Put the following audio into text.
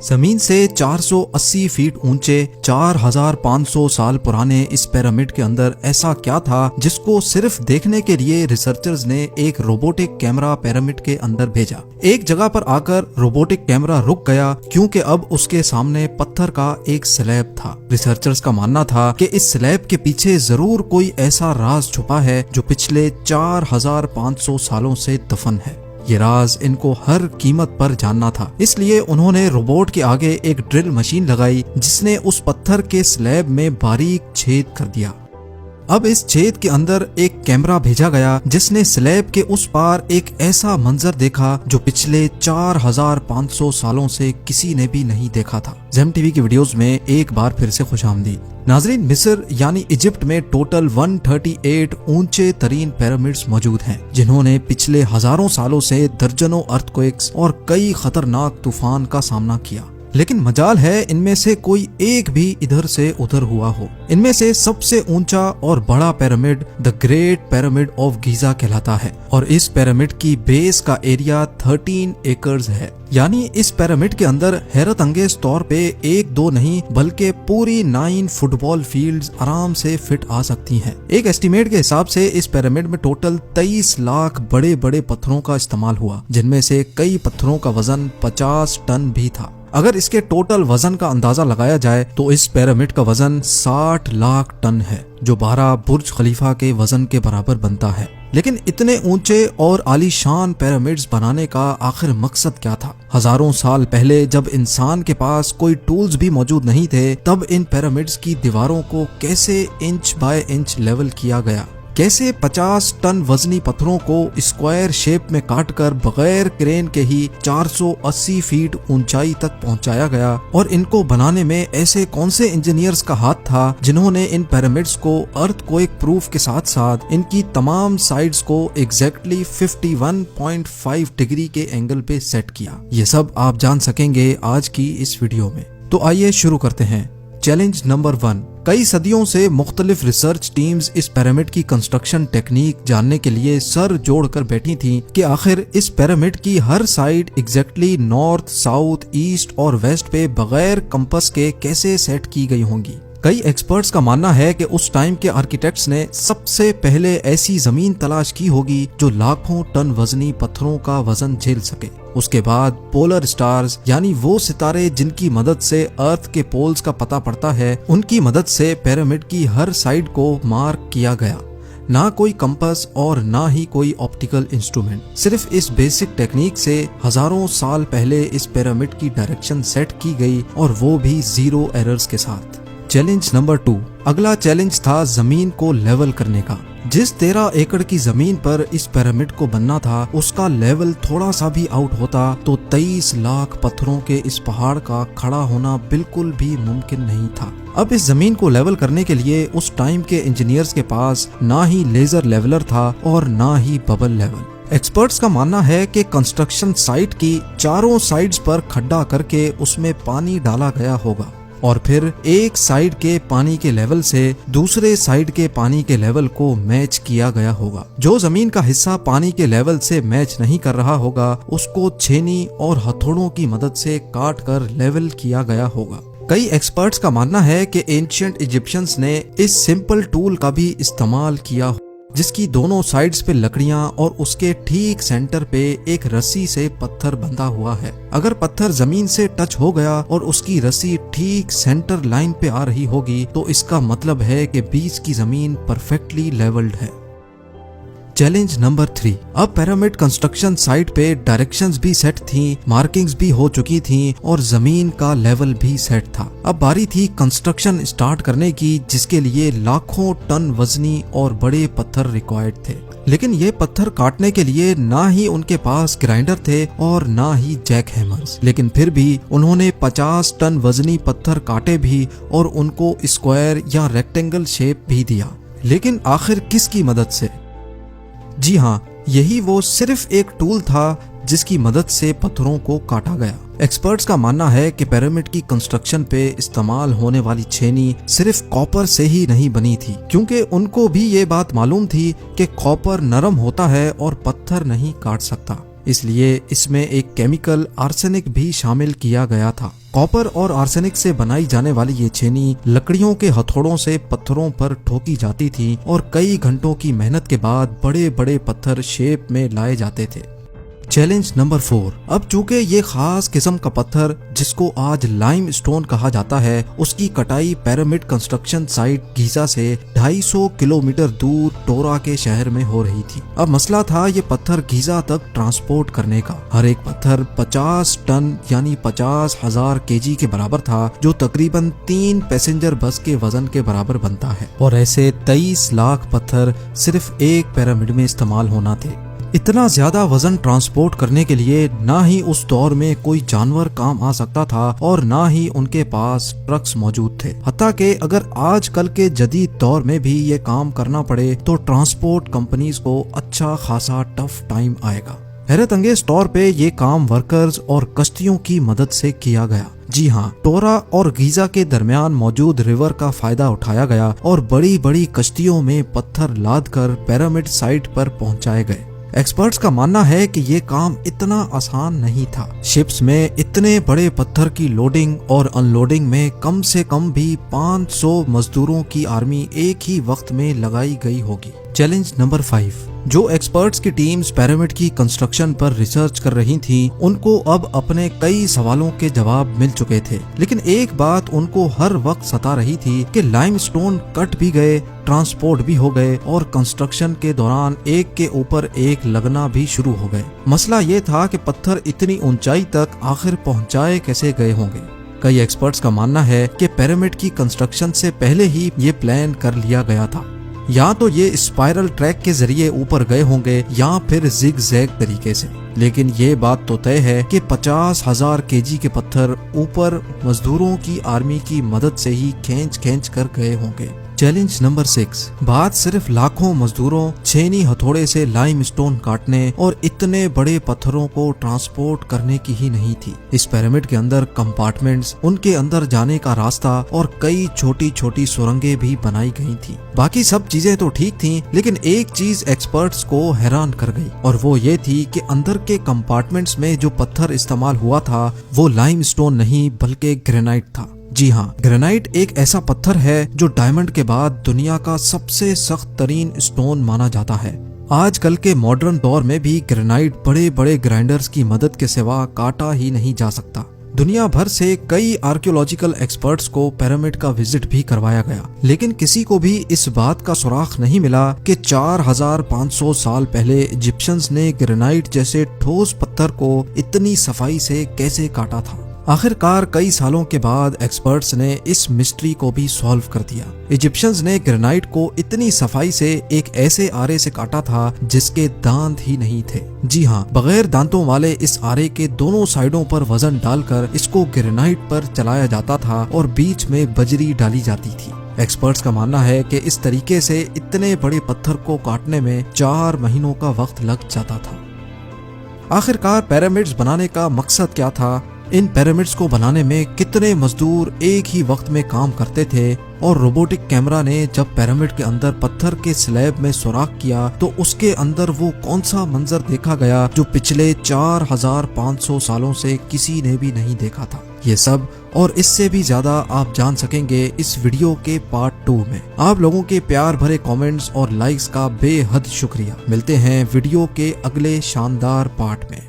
जमीन से 480 फीट ऊंचे 4500 साल पुराने इस पिरामिड के अंदर ऐसा क्या था जिसको सिर्फ देखने के लिए रिसर्चर्स ने एक रोबोटिक कैमरा पिरामिड के अंदर भेजा। एक जगह पर आकर रोबोटिक कैमरा रुक गया क्योंकि अब उसके सामने पत्थर का एक स्लैब था। रिसर्चर्स का मानना था कि इस स्लैब के पीछे जरूर कोई ऐसा राज छुपा है जो पिछले 4500 सालों से दफन है। ये राज इनको हर कीमत पर जानना था, इसलिए उन्होंने रोबोट के आगे एक ड्रिल मशीन लगाई जिसने उस पत्थर के स्लैब में बारीक छेद कर दिया। अब इस छेद के अंदर एक कैमरा भेजा गया जिसने स्लैब के उस पार एक ऐसा मंजर देखा जो पिछले 4500 सालों से किसी ने भी नहीं देखा था। ज़ेम टीवी की वीडियोस में एक बार फिर से खुशामदीद। नाजरीन, मिस्र यानी इजिप्ट में टोटल 138 ऊंचे तरीन पिरामिड्स मौजूद हैं जिन्होंने पिछले हजारों सालों से दर्जनों अर्थक्वेक्स और कई खतरनाक तूफान का सामना किया। लेकिन मजाल है इनमें से कोई एक भी इधर से उधर हुआ हो। इनमें से सबसे ऊंचा और बड़ा pyramid the great pyramid of Giza कहलाता है और इस पिरामिड की बेस का एरिया 13 एकर्स है। यानी इस पिरामिड के अंदर हैरत अंगेज तौर पे एक दो नहीं बल्कि पूरी 9 फुटबॉल फील्ड्स आराम से फिट आ सकती हैं। एक एस्टीमेट के हिसाब से इस पिरामिड में टोटल 23 लाख बड़े बड़े पत्थरों का इस्तेमाल हुआ, जिनमें से कई पत्थरों का वजन 50 टन भी था। अगर इसके टोटल वजन का अंदाजा लगाया जाए तो इस पिरामिड का वजन 60 लाख टन है, जो 12 बुर्ज खलीफा के वजन के बराबर बनता है। लेकिन इतने ऊंचे और आलीशान पिरामिड्स बनाने का आखिर मकसद क्या था? हजारों साल पहले जब इंसान के पास कोई टूल्स भी मौजूद नहीं थे, तब इन पिरामिड्स की दीवारों को कैसे इंच बाय इंच लेवल किया गया? कैसे 50 टन वजनी पत्थरों को स्क्वायर शेप में काटकर बगैर क्रेन के ही 480 फीट ऊंचाई तक पहुंचाया गया? और इनको बनाने में ऐसे कौन से इंजीनियर्स का हाथ था जिन्होंने इन पिरामिड्स को अर्थक्वेक प्रूफ के साथ साथ इनकी तमाम साइड्स को एग्जैक्टली 51.5 डिग्री के एंगल पे सेट किया? ये सब आप जान सकेंगे आज की इस वीडियो में। तो आइए शुरू करते हैं। Challenge number 1। कई सदियों से मुख्तलिफ रिसर्च टीम्स इस पिरामिड की कंस्ट्रक्शन टेक्निक जानने के लिए सर जोड़कर बैठी थीं कि आखिर इस पिरामिड की हर side exactly north, south, east और वेस्ट पे बगैर कंपास के कैसे सेट की गई होंगी। कई एक्सपर्ट्स का मानना है कि उस टाइम के आर्किटेक्ट्स ने सबसे पहले ऐसी जमीन तलाश की होगी जो लाखों टन वजनी पत्थरों का वजन झेल सके। उसके बाद पोलर स्टार्स यानी वो सितारे जिनकी मदद से अर्थ के पोल्स का पता पड़ता है, उनकी मदद से पिरामिड की हर साइड को मार्क किया गया। ना कोई कंपास और ना ही कोई ऑप्टिकल इंस्ट्रूमेंट, सिर्फ इस बेसिक टेक्निक से हजारों साल पहले इस पिरामिड की डायरेक्शन सेट की गई और वो भी 0 एरर्स के साथ। Challenge number 2। अगला चैलेंज था जमीन को लेवल करने का। जिस 13 एकड़ की जमीन पर इस पिरामिड को बनना था, उसका लेवल थोड़ा सा भी आउट होता तो 23 लाख पत्थरों के इस पहाड़ का खड़ा होना बिल्कुल भी मुमकिन नहीं था। अब इस जमीन को लेवल करने के लिए उस टाइम के इंजीनियर्स के पास ना ही लेजर लेवलर था और ना ही बबल लेवल। एक्सपर्ट्स का मानना है कि कंस्ट्रक्शन साइट की चारों साइड्स पर खड्डा करके उसमें पानी डाला गया होगा और फिर एक साइड के पानी के लेवल से दूसरे साइड के पानी के लेवल को मैच किया गया होगा। जो जमीन का हिस्सा पानी के लेवल से मैच नहीं कर रहा होगा, उसको छेनी और हथौड़ों की मदद से काट कर लेवल किया गया होगा। कई एक्सपर्ट्स का मानना है कि एंशिएंट इजिप्शियंस ने इस सिंपल टूल का भी इस्तेमाल किया, जिसकी दोनों साइड्स पे लकड़ियां और उसके ठीक सेंटर पे एक रस्सी से पत्थर बंधा हुआ है। अगर पत्थर जमीन से टच हो गया और उसकी रस्सी ठीक सेंटर लाइन पे आ रही होगी तो इसका मतलब है कि बीच की जमीन परफेक्टली लेवल्ड है। Challenge number 3। अब पिरामिड कंस्ट्रक्शन साइट पे डायरेक्शंस भी सेट थी, मार्किंग्स भी हो चुकी थी और जमीन का लेवल भी सेट था। अब बारी थी कंस्ट्रक्शन स्टार्ट करने की, जिसके लिए लाखों टन वजनी और बड़े पत्थर रिक्वायर्ड थे। लेकिन ये पत्थर काटने के लिए ना ही उनके पास ग्राइंडर थे और ना ही जैक हैमर्स। लेकिन फिर भी उन्होंने 50 टन वजनी पत्थर काटे भी और उनको स्क्वायर या रेक्टेंगल शेप भी दिया। लेकिन आखिर किसकी मदद से? जी हाँ, यही वो सिर्फ एक टूल था जिसकी मदद से पत्थरों को काटा गया। एक्सपर्ट्स का मानना है कि पिरामिड की कंस्ट्रक्शन पे इस्तेमाल होने वाली छेनी सिर्फ कॉपर से ही नहीं बनी थी, क्योंकि उनको भी ये बात मालूम थी कि कॉपर नरम होता है और पत्थर नहीं काट सकता। इसलिए इसमें एक केमिकल आर्सेनिक भी शामिल किया गया था। कॉपर और आर्सेनिक से बनाई जाने वाली ये छेनी लकड़ियों के हथौड़ों से पत्थरों पर ठोकी जाती थी और कई घंटों की मेहनत के बाद बड़े बड़े पत्थर शेप में लाए जाते थे। Challenge number 4। अब चूंकि ये खास किस्म का पत्थर जिसको आज लाइम स्टोन कहा जाता है, उसकी कटाई पिरामिड कंस्ट्रक्शन साइट गीजा से 250 किलोमीटर दूर टोरा के शहर में हो रही थी। अब मसला था ये पत्थर गीजा तक ट्रांसपोर्ट करने का। हर एक पत्थर 50 टन यानी 50,000 केजी के बराबर था, जो तकरीबन 3 पैसेंजर बस के वजन के बराबर बनता है। और ऐसे 23 लाख पत्थर सिर्फ एक पिरामिड में इस्तेमाल होना थे। इतना ज्यादा वजन ट्रांसपोर्ट करने के लिए ना ही उस दौर में कोई जानवर काम आ सकता था और ना ही उनके पास ट्रक्स मौजूद थे। हत्ता कि अगर आजकल के जदीद दौर में भी ये काम करना पड़े तो ट्रांसपोर्ट कंपनीज को अच्छा खासा टफ टाइम आएगा। हैरत अंगेज तौर पे ये काम वर्कर्स और कश्तियों की मदद से किया गया। जी हाँ, टोरा और गीजा के दरमियान मौजूद रिवर का फायदा उठाया गया और बड़ी बड़ी कश्तियों में पत्थर लाद कर पिरामिड साइट पर पहुंचाए गए। एक्सपर्ट्स का मानना है कि ये काम इतना आसान नहीं था। शिप्स में इतने बड़े पत्थर की लोडिंग और अनलोडिंग में कम से कम भी 500 मजदूरों की आर्मी एक ही वक्त में लगाई गई होगी। Challenge number 5। जो एक्सपर्ट्स की टीम्स पिरामिड की कंस्ट्रक्शन पर रिसर्च कर रही थी, उनको अब अपने कई सवालों के जवाब मिल चुके थे, लेकिन एक बात उनको हर वक्त सता रही थी कि लाइमस्टोन कट भी गए, ट्रांसपोर्ट भी हो गए और कंस्ट्रक्शन के दौरान एक के ऊपर एक लगना भी शुरू हो गए। मसला ये था कि पत्थर इतनी ऊंचाई तक आखिर पहुंचाए कैसे गए होंगे। कई एक्सपर्ट्स का मानना है कि पिरामिड की कंस्ट्रक्शन से पहले ही ये प्लान कर लिया गया था। या तो ये स्पाइरल ट्रैक के जरिए ऊपर गए होंगे या फिर जिग जैग तरीके से, लेकिन ये बात तो तय है कि 50,000 केजी के पत्थर ऊपर मजदूरों की आर्मी की मदद से ही खींच कर गए होंगे। Challenge number 6। बात सिर्फ लाखों मजदूरों छेनी हथौड़े से लाइमस्टोन काटने और इतने बड़े पत्थरों को ट्रांसपोर्ट करने की ही नहीं थी। इस पिरामिड के अंदर कंपार्टमेंट्स, उनके अंदर जाने का रास्ता और कई छोटी छोटी सुरंगें भी बनाई गई थी। बाकी सब चीजें तो ठीक थी, लेकिन एक चीज एक्सपर्ट्स को हैरान कर गई और वो ये थी कि अंदर के कंपार्टमेंट्स में जो पत्थर इस्तेमाल हुआ था वो लाइमस्टोन नहीं बल्कि ग्रेनाइट था। जी हाँ, ग्रेनाइट एक ऐसा पत्थर है जो डायमंड के बाद दुनिया का सबसे सख्त तरीन स्टोन माना जाता है। आजकल के मॉडर्न दौर में भी ग्रेनाइट बड़े बड़े ग्राइंडर्स की मदद के सिवा काटा ही नहीं जा सकता। दुनिया भर से कई आर्कियोलॉजिकल एक्सपर्ट्स को पिरामिड का विजिट भी करवाया गया, लेकिन किसी को भी इस बात का सुराग नहीं मिला कि 4500 साल पहले इजिप्शियंस ने ग्रेनाइट जैसे ठोस पत्थर को इतनी सफाई से कैसे काटा था। आखिरकार कई सालों के बाद एक्सपर्ट्स ने इस मिस्ट्री को भी सॉल्व कर दिया। इजिप्शियंस ने ग्रेनाइट को इतनी सफाई से एक ऐसे आरे से काटा था जिसके दांत ही नहीं थे। जी हाँ, बगैर दांतों वाले इस आरे के दोनों साइडों पर वजन डालकर इसको ग्रेनाइट पर चलाया जाता था और बीच में बजरी डाली जाती थी। एक्सपर्ट्स का मानना है कि इस तरीके से इतने बड़े पत्थर को काटने में 4 महीनों का वक्त लग जाता था। आखिरकार पिरामिड्स बनाने का मकसद क्या था? इन पिरामिड्स को बनाने में कितने मजदूर एक ही वक्त में काम करते थे? और रोबोटिक कैमरा ने जब पिरामिड के अंदर पत्थर के स्लैब में सुराख किया तो उसके अंदर वो कौन सा मंजर देखा गया जो पिछले 4500 सालों से किसी ने भी नहीं देखा था? ये सब और इससे भी ज्यादा आप जान सकेंगे इस वीडियो के पार्ट 2 में। आप लोगों के प्यार भरे कमेंट्स और लाइक्स का बेहद शुक्रिया। मिलते हैं वीडियो के अगले शानदार पार्ट में।